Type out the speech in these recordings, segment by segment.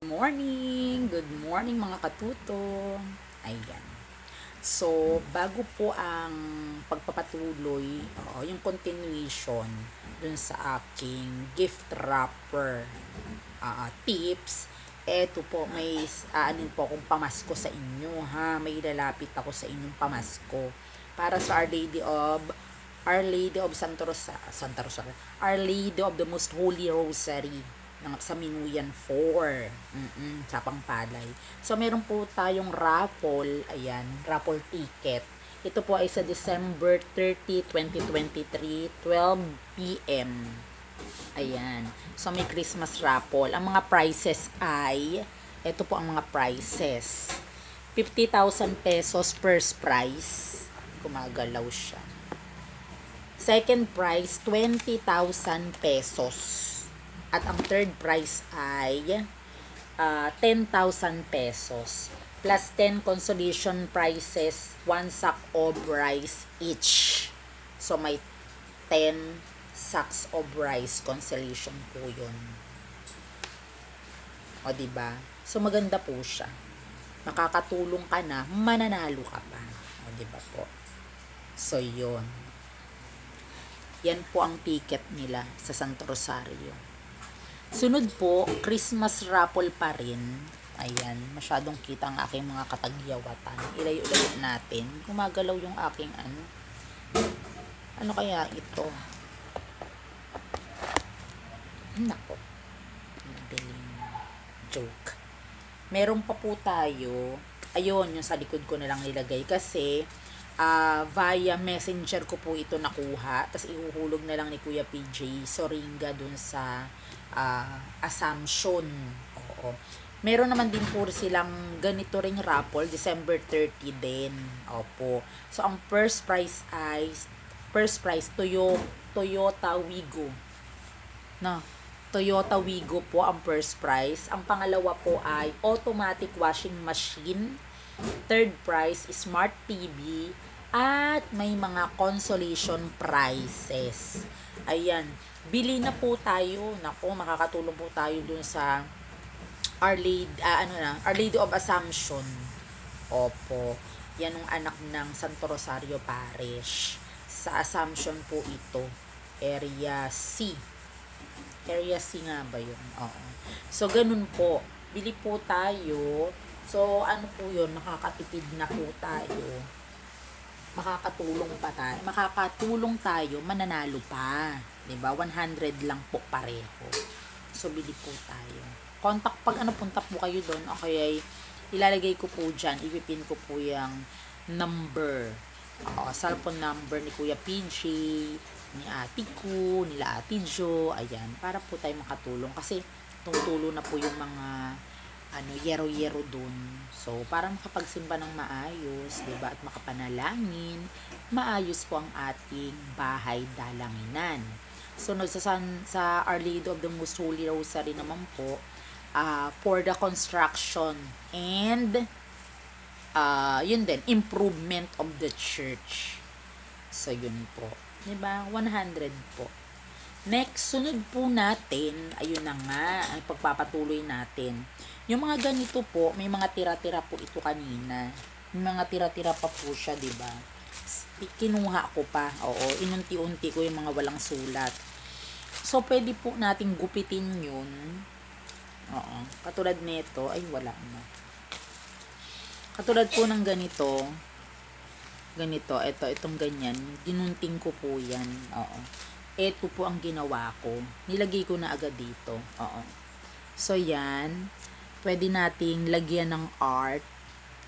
Good morning mga katuto. Ayan. So, bago po ang pagpapatuloy, yung continuation dun sa aking gift wrapper tips, eto po, may aanin po akong pamasko sa inyo, ha? May lalapit ako sa inyong pamasko para sa Our Lady of Santa Rosa, Our Lady of the Most Holy Rosary sa Minuyan 4, sa Pangpalay. So, meron po tayong raffle, ayan, raffle ticket. Ito po ay sa December 30, 2023, 12 p.m. Ayan. So, may Christmas raffle. Ang mga prizes ay, ito po ang mga prizes. 50,000 pesos first prize. Gumagalaw siya. Second prize, 20,000 pesos. At ang third prize ay 10,000 pesos. Plus 10 consolation prizes, 1 sack of rice each. So, may 10 sacks of rice consolation po yun. O, diba? So, maganda po siya. Makakatulong ka na, mananalo ka pa. O, diba po? So, yun. Yan po ang ticket nila sa Santo Rosario. Sunod po, Christmas raffle pa rin. Ayan, masyadong kita ang aking mga katagyawatan. Ilayo-layo natin. Gumagalaw yung aking ano. Ano kaya ito? Nako. Madaling joke. Meron pa po tayo. Ayun, yung sa likod ko na lang nilagay. Kasi, via messenger ko po ito nakuha. Tapos ihuhulog na lang ni Kuya PJ Soringa dun sa Assumption. Oo. Meron naman din po silang ganito ring raffle, December 30 din. Opo. So, ang first prize Toyota Wigo. No, Toyota Wigo po ang first prize. Ang pangalawa po ay automatic washing machine. Third prize, smart TV. At may mga consolation prizes. Ayan. Bili na po tayo. Nako, makakatulong po tayo dun sa Our Lady of Assumption. Opo. Yan ang anak ng Santo Rosario Parish. Sa Assumption po ito. Area C. Area C nga ba yun? Oo. So, ganun po. Bili po tayo. So, ano po yun? Makakatipid na po tayo. Makakatulong tayo, mananalo pa. 'Di ba? 100 lang po pareho. So, bili po tayo. Contact pag punta po kayo doon, okay, ilalagay ko po diyan, ipipin ko po yung number. Cellphone number ni Kuya PJ, ni Ate ko, nila Ate Jo, ayan, para po tayo makatulong kasi tumutulo na po yung mga yero-yero dun. So, para makapagsimba ng maayos, 'di ba? At makapanalangin, maayos po ang ating bahay dalanginan. So, sa Our Lady of the Most Holy Rosary naman po, for the construction and yun din, improvement of the church. So, yun po. 'Di ba? 100 po. Next, sunod po natin, ayun na nga, ang pagpapatuloy natin. Yung mga ganito po, may mga tira-tira po ito kanina. May mga tira-tira pa po siya, di ba? Kinuha ko pa, oo, inunti-unti ko yung mga walang sulat. So, pwede po nating gupitin yun. Oo, katulad nito, ay wala na. Katulad po ng ganito, itong ganyan, ginunting ko po yan, oo. Ito po ang ginawa ko. Nilagay ko na agad dito. Oo. So, yan. Pwede nating lagyan ng art.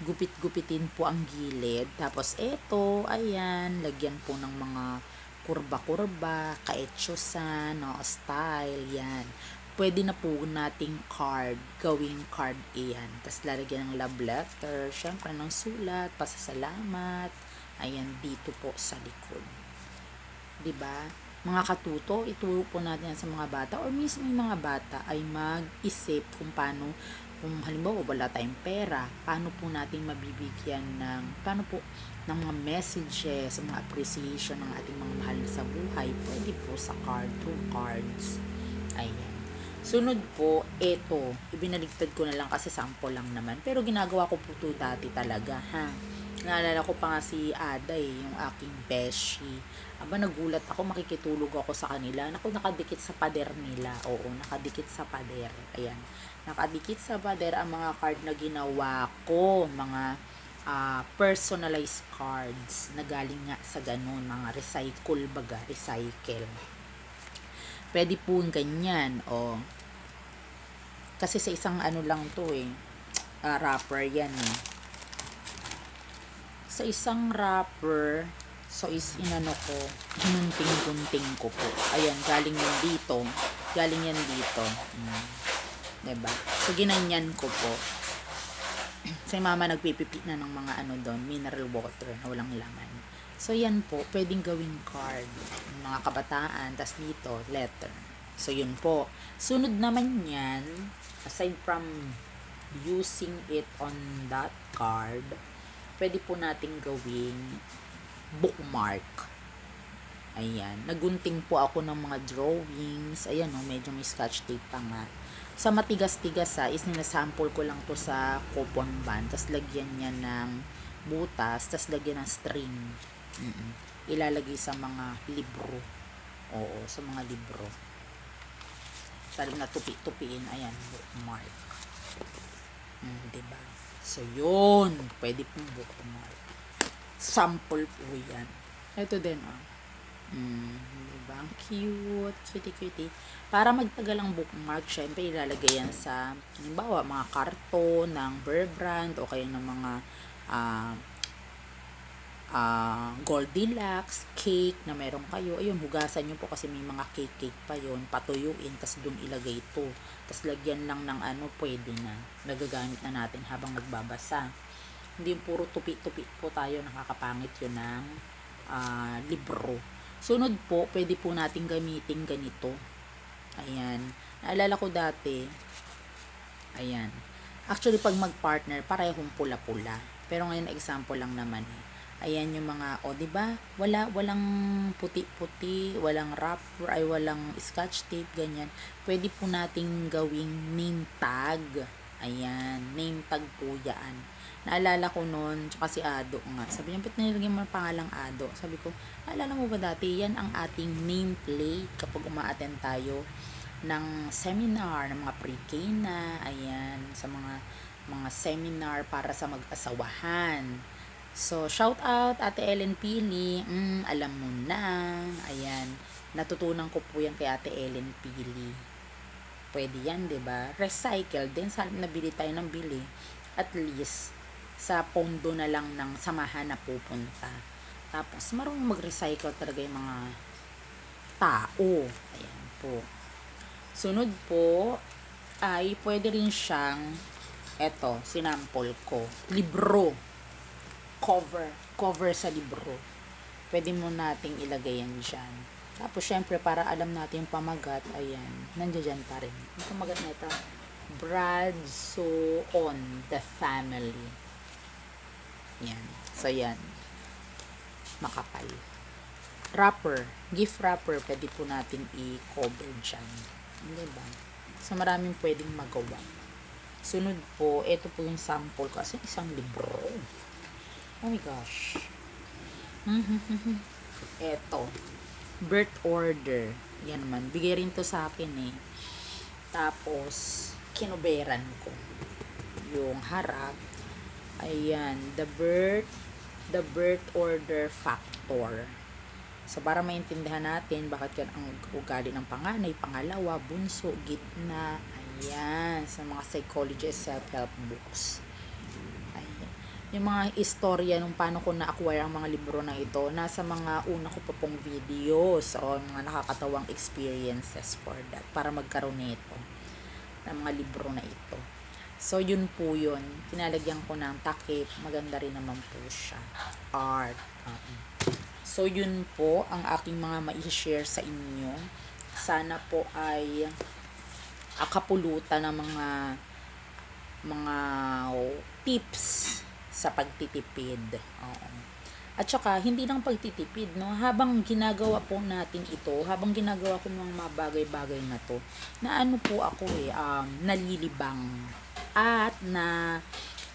Gupit-gupitin po ang gilid. Tapos, ito, ayan, lagyan po ng mga kurba-kurba, kaetyosan, style, yan. Pwede na po nating card, gawing card iyan. Tapos, lalagyan ng love letter, syempre ng sulat, pasasalamat. Ayan, dito po sa likod. Diba? Mga katuto, ituro po natin sa mga bata or mismo yung mga bata ay mag-isip kung paano, kung halimbawa wala tayong pera, paano po natin mabibigyan ng mga messages, mga appreciation ng ating mga mahal sa buhay, pwede po sa through cards. Ayan. Sunod po, eto, ibinaligtad ko na lang kasi sample lang naman. Pero ginagawa ko po to dati talaga, ha. Naalala ko pa nga si Ada yung aking beshi. Aba, nagulat ako, makikitulog ako sa kanila. Naku, nakadikit sa pader nila. Oo, nakadikit sa pader. Ayan. Nakadikit sa pader ang mga card na ginawa ko. Mga personalized cards na galing nga sa ganun. Mga recycle baga, recycle. Pwede po ganyan, o. Kasi sa isang ano lang to wrapper yan Sa isang wrapper, so is inano ko, gunting-gunting ko po. Ayan, galing yan dito. Galing yan dito. Diba? So, ginanyan ko po. Si mama nagpipipi na ng mga ano doon, mineral water na walang laman. So, yan po, pwedeng gawing card. Mga kabataan, tas dito, letter. So, yun po. Sunod naman yan, aside from using it on that card, pwede po nating gawing bookmark. Ayan. Nagunting po ako ng mga drawings. Ayan, medyo may scotch tape pa nga. Sa matigas-tigas is ninasample ko lang to sa coupon band. Tapos lagyan niya ng butas. Tapos lagyan ng string. Ilalagay sa mga libro. Oo, sa mga libro. Sabi na tupi-tupiin. Ayan, bookmark. Diba? So, yun. Pwede pong bookmark. Sample po yan. Ito din, diba? Ang cute. Cutie-cutie. Para magtagal ang bookmark, syempre ilalagay yan sa, halimbawa, mga karton ng Bear Brand o kaya ng mga Goldilocks, cake na meron kayo. Ayun, hugasan nyo po kasi may mga cake pa yon, patuyuin, tas dun ilagay ito. Tas lagyan lang ng pwede na. Nagagamit na natin habang nagbabasa. Hindi yung puro tupi-tupi po tayo, nakakapangit yun ng libro. Sunod po, pwede po natin gamitin ganito. Ayan. Naalala ko dati, ayan. Actually, pag mag-partner, parehong pula-pula. Pero ngayon, example lang naman Ayan yung mga, diba? Walang puti-puti, walang wrapper, walang scotch tape, ganyan. Pwede po nating gawing name tag. Ayan, name tag po yan. Naalala ko noon, tsaka si Ado nga. Sabi niya, ba't nilagyan mo ng pangalang Ado? Sabi ko, naalala mo ba dati, yan ang ating nameplate kapag uma-attend tayo ng seminar, ng mga pre-K na, ayan, sa mga seminar para sa mag-asawahan. So, shout out Ate Ellen Pili. Alam mo na. Ayan. Natutunan ko po yan kay Ate Ellen Pili. Pwede yan, 'di ba? Recycle din. Sa nabili tayo ng bili. At least, sa pondo na lang ng samahan na pupunta. Tapos, marunong mag-recycle talaga yung mga tao. Ayan po. Sunod po, ay pwede rin siyang, sinample ko. Libro. Cover sa libro. Pwede mo nating ilagay yan dyan. Tapos, syempre, para alam natin yung pamagat, ayan, nandiyan pa rin. Yung pamagat na ito, Bradsoon the Family. Yan. So, yan. Makapal. Wrapper. Gift wrapper, pwede po natin i-cover dyan. Diba? So, maraming pwedeng magawa. Sunod po, ito po yung sample kasi isang libro. Oh my gosh. Eto. Birth order. Yan naman. Bigay rin to sa akin Tapos, kinuberan ko. Yung harap. Ayan. The birth order factor. So, para maintindihan natin bakit yan ang ugali ng panganay, pangalawa, bunso, gitna. Ayan. Sa mga psychology self-help books. Yung mga istorya nung paano ko na-acquire ang mga libro na ito, nasa mga una ko pa pong videos o mga nakakatawang experiences for that, para magkaroon nito ng mga libro na ito. So, yun po yun. Kinalagyan ko ng takip. Maganda rin naman po siya. Art. So, yun po ang aking mga mai-share sa inyo. Sana po ay akapulutan ng mga tips sa pagtitipid. Oo. At saka, hindi lang pagtitipid, no? Habang ginagawa po natin ito, habang ginagawa ko ng mga bagay-bagay na to, na ano po ako nalilibang. At na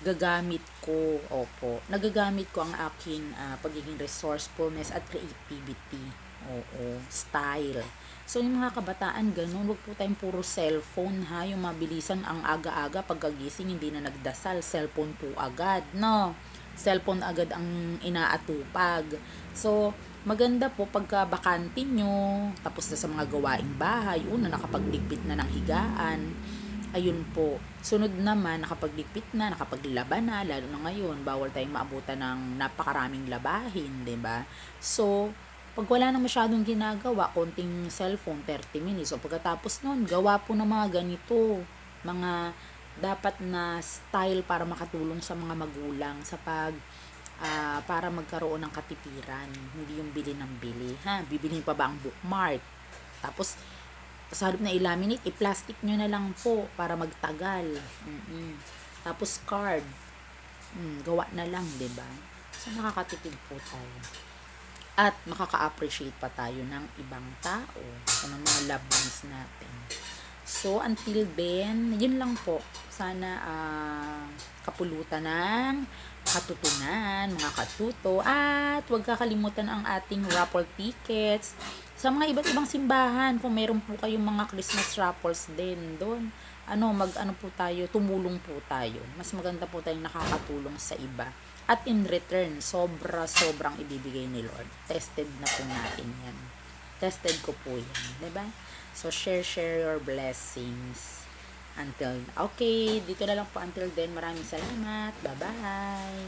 gagamit ko, opo, nagagamit ko ang aking pagiging resourcefulness at creativity. Oo, style. So, yung mga kabataan, ganun, wag po tayong puro cellphone, ha? Yung mabilisan, ang aga-aga, pagkagising, hindi na nagdasal, cellphone po agad, no? Cellphone agad ang inaatupag. So, maganda po pagka bakante nyo, tapos na sa mga gawaing bahay, una nakapagligpit na ng higaan, ayun po. Sunod naman, nakapagligpit na, nakapaglaba na, lalo na ngayon, bawal tayong maabutan ng napakaraming labahin, 'di ba? So, pag wala na masyadong ginagawa, konting cellphone, 30 minutes, o pagkatapos nun, gawa po ng mga ganito, mga dapat na style para makatulong sa mga magulang sa para magkaroon ng katipiran, hindi yung bili ng bili, ha? Bibilhin pa ba ang bookmark? Tapos, sa halip na i-laminate, i-plastic nyo na lang po para magtagal. Tapos card, gawa na lang, 'di ba? So nakakatipid po tayo. At makaka-appreciate pa tayo ng ibang tao, ng mga loved ones natin. So until then, yun lang po. Sana kapulutan ng katutunan, mga katuto, at huwag kakalimutan ang ating raffle tickets sa mga iba't ibang simbahan. Kung meron po kayong mga Christmas raffles din doon, mag-ano po tayo, tumulong po tayo. Mas maganda po tayong nakakatulong sa iba. At in return, sobrang ibibigay ni Lord. Tested na po natin yan. Tested ko po yan. Diba? So, share your blessings. Okay, dito na lang po until then. Maraming salamat. Bye-bye.